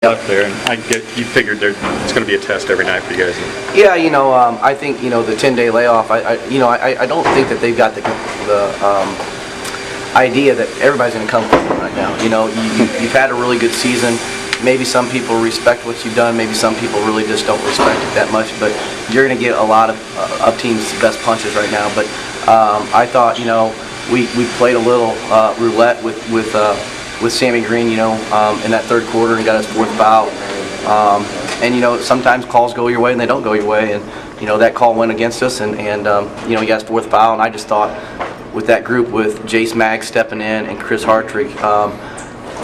Up there, and I get you figured it's going to be a test every night for you guys. Yeah, I think the 10-day layoff. I don't think that they've got the idea that everybody's going to come right now. You've had a really good season. Maybe some people respect what you've done. Maybe some people really just don't respect it that much. But you're going to get a lot of teams' best punches right now. But I thought we played a little roulette with Sammy Green, in that third quarter, and got his fourth foul. And sometimes calls go your way and they don't go your way, and that call went against us, and he got his fourth foul. And I just thought with that group, with Jace Magg stepping in and Chris Hartrick,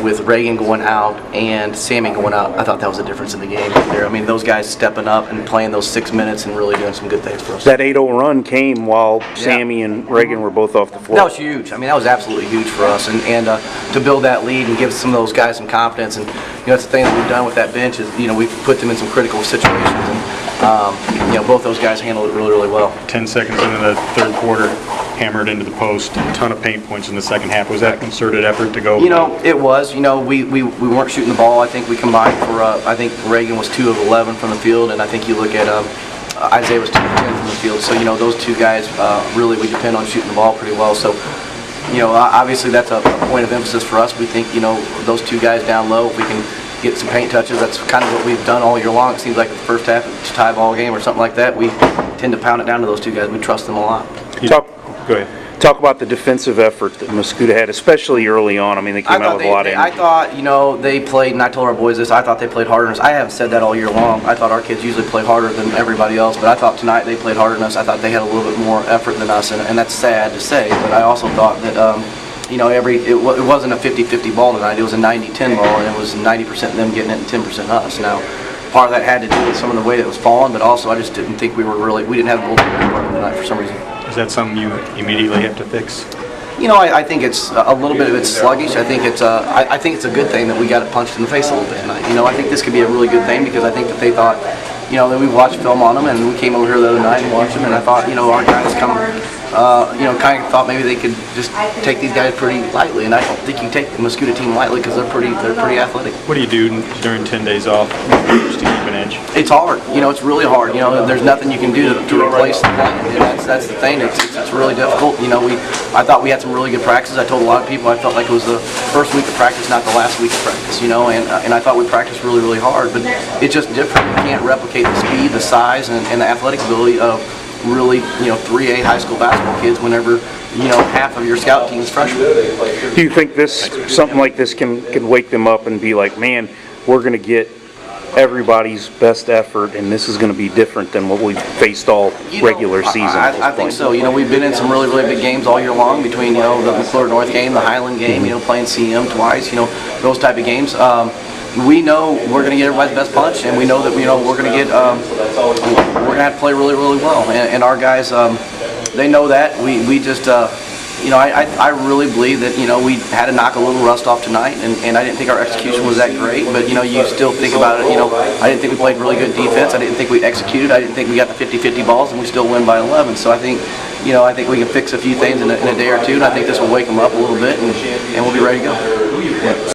with Reagan going out and Sammy going out, I thought that was a difference in the game there. I mean, those guys stepping up and playing those 6 minutes and really doing some good things for us. That 8-0 run came while Sammy and Reagan were both off the floor. That was huge. I mean, that was absolutely huge for us, and to build that lead and give some of those guys some confidence. And that's the thing that we've done with that bench is we've put them in some critical situations, and both those guys handled it really, really well. 10 seconds into the third quarter, hammered into the post, a ton of paint points in the second half. Was that a concerted effort to go? It was. We weren't shooting the ball. I think we combined for, I think Reagan was 2 of 11 from the field, and I think you look at Isaiah was 2 of 10 from the field. So, those two guys, really, we depend on shooting the ball pretty well. So, obviously that's a point of emphasis for us. We think, those two guys down low, if we can get some paint touches, that's kind of what we've done all year long. It seems like the first half, it's a tie ball game or something like that, we tend to pound it down to those two guys. We trust them a lot. Go ahead. Talk about the defensive effort that Mascoutah had, especially early on. I mean, they came out with a lot of energy. I thought, they played, and I told our boys this, I thought they played harder than us. I haven't said that all year long. I thought our kids usually play harder than everybody else, but I thought tonight they played harder than us. I thought they had a little bit more effort than us, and that's sad to say, but I also thought that, it wasn't a 50-50 ball tonight. It was a 90-10 ball, and it was 90% them getting it and 10% us. Now, part of that had to do with some of the way that it was falling, but also I just didn't think we didn't have a goaltender tonight for some reason. Is that something you immediately have to fix? I think it's a little bit of it's sluggish. I think it's a good thing that we got it punched in the face a little bit tonight. I think this could be a really good thing, because I think that they thought, that we watched film on them, and we came over here the other night and watched them, and I thought, our guys kind of thought maybe they could just take these guys pretty lightly, and I don't think you take the Mascoutah team lightly, because they're pretty athletic. What do you do during 10 days off just to keep an edge? It's hard. It's really hard. There's nothing you can do to replace the play, and that's the thing. It's really difficult. I thought we had some really good practices. I told a lot of people I felt like it was the first week of practice, not the last week of practice. And I thought we practiced really, really hard, but it's just different. You can't replicate the speed, the size, and the athletic ability of really 3A high school basketball kids whenever half of your scout team is freshmen. Do you think something like this can wake them up and be like, man, we're going to get everybody's best effort, and this is going to be different than what we've faced all regular season? I think so. We've been in some really, really big games all year long, between the McClure North game, the Highland game, playing CM twice, those type of games. We know we're going to get everybody's best punch, and we know that we're going to get we're going to have to play really, really well, and our guys, they know that. We just I really believe that we had to knock a little rust off tonight, and I didn't think our execution was that great, but you still think about it. I didn't think we played really good defense. I didn't think we executed. I didn't think we got the 50-50 balls, and we still win by 11. So I think we can fix a few things in a day or two, and I think this will wake them up a little bit, and we'll be ready to go.